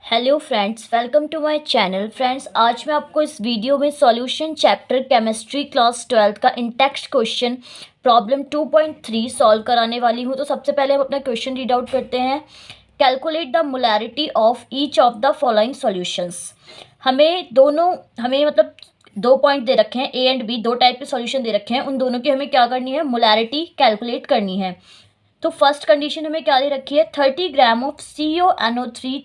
Hello friends, welcome to my channel. Friends, आज मैं आपको इस वीडियो में सॉल्यूशन चैप्टर केमिस्ट्री क्लास 12 का इन टेक्स्ट क्वेश्चन प्रॉब्लम 2.3 सॉल्व कराने वाली हूँ। तो सबसे पहले हम अपना क्वेश्चन रीड आउट करते हैं। Calculate the molarity of each of the following solutions. हमें मतलब दो पॉइंट दे रखे हैं, ए एंड बी, दो टाइप के सॉल्यूशन दे रखे हैं। उन दोनों की हमें क्या करनी है, मोलैरिटी कैलकुलेट करनी है। तो फर्स्ट कंडीशन हमें क्या दे रखी है, 30 ग्राम ऑफ CONO3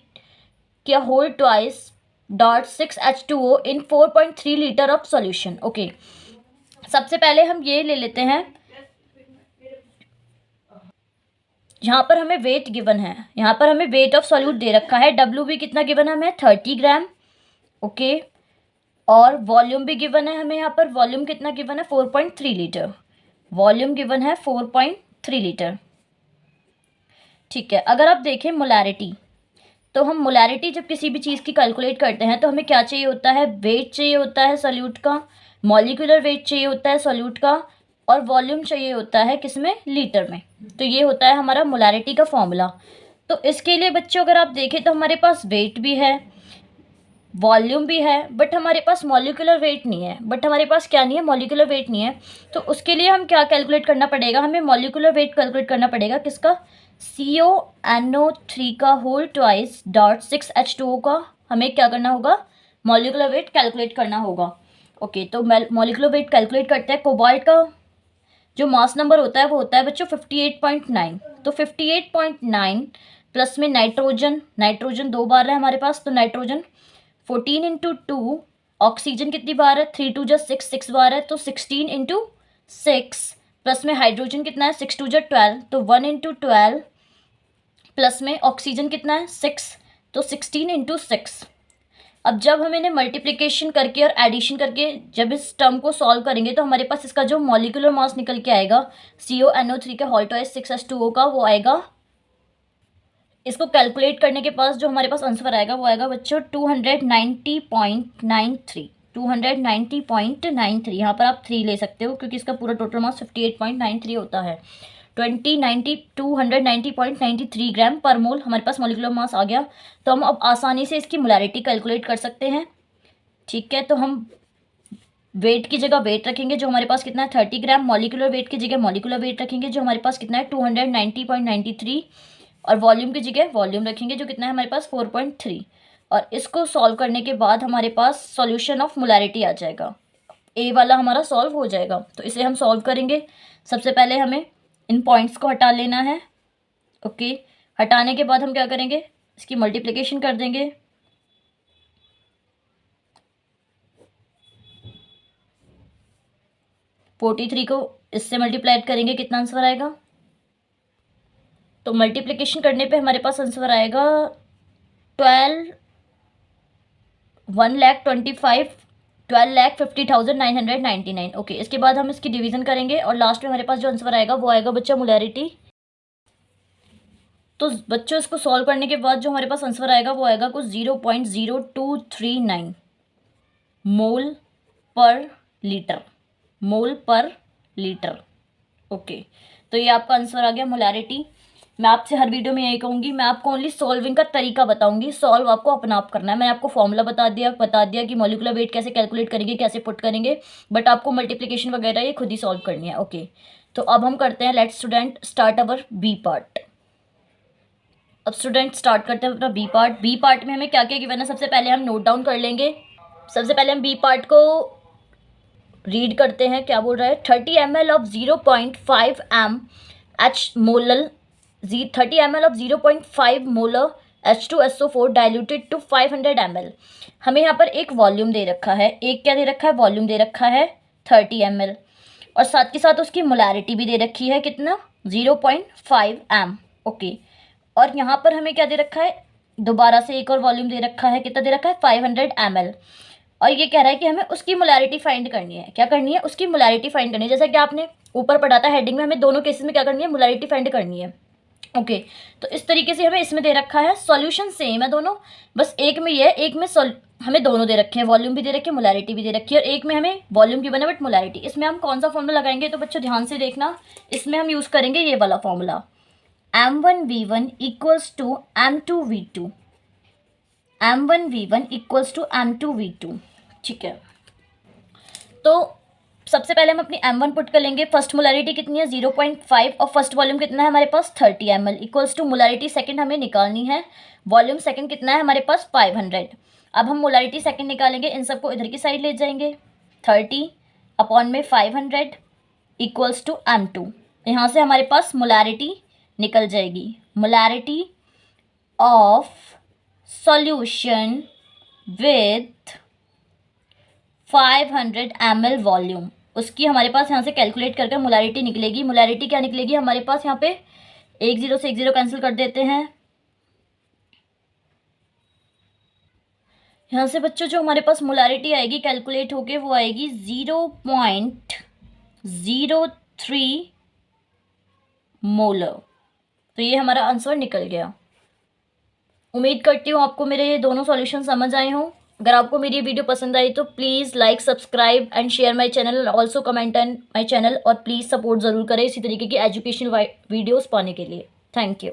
क्या whole twice dot 6H2O in 4.3 litre of solution. Okay, सबसे पहले हम ये ले लेते हैं। यहाँ पर हमें वेट गिवन है, यहाँ पर हमें वेट ऑफ सॉल्यूट दे रखा है। डब्ल्यू भी कितना गिवन है हमें, 30 ग्राम। ओके, और वॉल्यूम भी गिवन है हमें, यहाँ पर वॉल्यूम कितना गिवन है, 4.3 लीटर। वॉल्यूम गिवन है 4.3 लीटर। ठीक है, अगर आप देखें मोलैरिटी, तो हम मोलैरिटी जब किसी भी चीज़ की कैलकुलेट करते हैं तो हमें क्या चाहिए होता है, वेट चाहिए होता है सॉल्यूट का, मॉलिक्यूलर वेट चाहिए होता है सॉल्यूट का, और वॉल्यूम चाहिए होता है किसमें, लीटर में। तो ये होता है हमारा मोलैरिटी का फॉर्मूला। तो इसके लिए बच्चों अगर आप देखें तो हमारे पास वेट भी है, वॉल्यूम भी है, बट हमारे पास मॉलिक्यूलर वेट नहीं है। मॉलिक्यूलर वेट नहीं है। तो उसके लिए हम क्या कैलकुलेट करना पड़ेगा, हमें मॉलिक्यूलर वेट कैलकुलेट करना पड़ेगा। किसका, CONO3 का होल ट्वाइस डॉट 6H2O का हमें क्या करना होगा, मॉलिक्यूलर वेट कैलकुलेट करना होगा। ओके, तो मॉलिक्यूलर वेट कैलकुलेट करते हैं। कोबाल्ट का जो मास नंबर होता है वो होता है बच्चों 58.9। तो 58.9 प्लस में नाइट्रोजन 2 बार है हमारे पास, तो नाइट्रोजन 14 इंटू 2। ऑक्सीजन कितनी बार है, 3 2 6 बार है, तो 16 इंटू 6। प्लस में हाइड्रोजन कितना है, 6 2 12, तो 1 इंटू 12। प्लस में ऑक्सीजन कितना है, 6, तो 16 इंटू 6। अब जब हम इन्हें मल्टीप्लिकेशन करके और एडिशन करके जब इस टर्म को सॉल्व करेंगे तो हमारे पास इसका जो मॉलिक्यूलर मास निकल के आएगा CONO3 के होल ट्वाइस 6H2O का, वो आएगा। इसको कैलकुलेट करने के पास जो हमारे पास आंसर आएगा वो आएगा बच्चों 290.93। 290.93, यहाँ पर आप 3 ले सकते हो क्योंकि इसका पूरा टोटल मास 58.93 होता है। 290.93 ग्राम पर मोल हमारे पास मॉलिक्यूलर मास आ गया। तो हम अब आसानी से इसकी मोलैरिटी कैलकुलेट कर सकते हैं। ठीक है, तो हम वेट की जगह वेट रखेंगे जो हमारे पास कितना है, 30 ग्राम। मॉलिक्यूलर वेट की जगह मॉलिक्यूलर वेट रखेंगे जो हमारे पास कितना है, 290.93। और वॉल्यूम की जगह वॉल्यूम रखेंगे जो कितना है हमारे पास, 4.3। और इसको सॉल्व करने के बाद हमारे पास सॉल्यूशन ऑफ मोलैरिटी आ जाएगा, ए वाला हमारा सॉल्व हो जाएगा। तो इसे हम सॉल्व करेंगे। सबसे पहले हमें इन पॉइंट्स को हटा लेना है। ओके, हटाने के बाद हम क्या करेंगे, इसकी मल्टीप्लिकेशन कर देंगे। फोर्टी थ्री को इससे मल्टीप्लाई करेंगे, कितना आंसर आएगा, तो मल्टीप्लिकेशन करने पे हमारे पास आंसर आएगा 12,50,999। ओके, इसके बाद हम इसकी डिवीजन करेंगे और लास्ट में हमारे पास जो आंसर आएगा वो आएगा बच्चा मोलैरिटी। तो बच्चों इसको सॉल्व करने के बाद जो हमारे पास आंसर आएगा वो आएगा कुछ 0.0239 मोल पर लीटर। ओके, तो ये आपका आंसर आ गया मोलैरिटी। मैं आपसे हर वीडियो में यही कहूँगी, मैं आपको ओनली सॉल्विंग का तरीका बताऊंगी, सॉल्व आपको अपना आप करना है। मैंने आपको फॉर्मूला बता दिया कि मॉलिक्यूलर वेट कैसे कैलकुलेट करेंगे, कैसे पुट करेंगे, बट आपको मल्टीप्लिकेशन वगैरह ये खुद ही सॉल्व करनी है। ओके, तो अब हम करते हैं, let's student start our B part. अब स्टूडेंट स्टार्ट करते हैं अपना बी पार्ट। बी पार्ट में हमें क्या क्या गिवन है, सबसे पहले हम नोट डाउन कर लेंगे। सबसे पहले हम बी पार्ट को रीड करते हैं। क्या बोल रहा है, 30 ml of 0.5 H molal 30 ml of 0.5 molar H2SO4 diluted to 500 ml। हमें यहाँ पर एक वॉल्यूम दे रखा है, एक क्या दे रखा है, वॉल्यूम दे रखा है 30 ml, और साथ के साथ उसकी मोलैरिटी भी दे रखी है, कितना, 0.5 m। ओके, और यहाँ पर हमें क्या दे रखा है, दोबारा से एक और वॉल्यूम दे रखा है, कितना दे रखा है, 500 ml। और ये कह रहा है कि हमें उसकी मोलैरिटी फाइंड करनी है। क्या करनी है, उसकी मोलैरिटी फाइंड करनी है। जैसा कि आपने ऊपर पढ़ा था हेडिंग में, हमें दोनों केसेस में क्या करनी है, मोलैरिटी फाइंड करनी है। ओके, तो इस तरीके से हमें इसमें दे रखा है, सॉल्यूशन सेम है दोनों, बस एक में ये है, एक में हमें दोनों दे रखे हैं, वॉल्यूम भी दे रखी है, मोलैरिटी भी दे रखी है, और एक में हमें वॉल्यूम की बना बट मोलैरिटी। इसमें हम कौन सा फॉर्मूला लगाएंगे, तो बच्चों ध्यान से देखना, इसमें हम यूज़ करेंगे ये वाला formula, M1V1 equals to M2V2। M1V1 equals to M2V2। ठीक है, तो सबसे पहले हम अपनी M1 पुट कर लेंगे। फर्स्ट मोलैरिटी कितनी है 0.5 और फर्स्ट वॉल्यूम कितना है हमारे पास 30 ml equals to molarity second हमें निकालनी है। वॉल्यूम सेकंड कितना है हमारे पास 500। अब हम मोलैरिटी सेकंड निकालेंगे, इन सबको इधर की साइड ले जाएंगे। 30 अपॉन में 500 इक्वल्स टू M2। यहाँ से हमारे पास मोलैरिटी निकल जाएगी। Molarity of solution with 500 ml volume, उसकी हमारे पास यहाँ से कैलकुलेट करके मोलैरिटी निकलेगी। मोलैरिटी क्या निकलेगी हमारे पास, यहाँ पे एक जीरो से एक जीरो कैंसिल कर देते हैं। यहाँ से बच्चों जो हमारे पास मोलैरिटी आएगी कैलकुलेट होके वो आएगी 0.03 मोलर। तो ये हमारा आंसर निकल गया। उम्मीद करती हूँ आपको मेरे ये दोनों सॉल्यूशन समझ आए हों। अगर आपको मेरी वीडियो पसंद आई तो please like, subscribe and share my channel, also comment and my channel, और प्लीज़ सपोर्ट ज़रूर करें इसी तरीके की एजुकेशनल वीडियोस पाने के लिए। Thank you.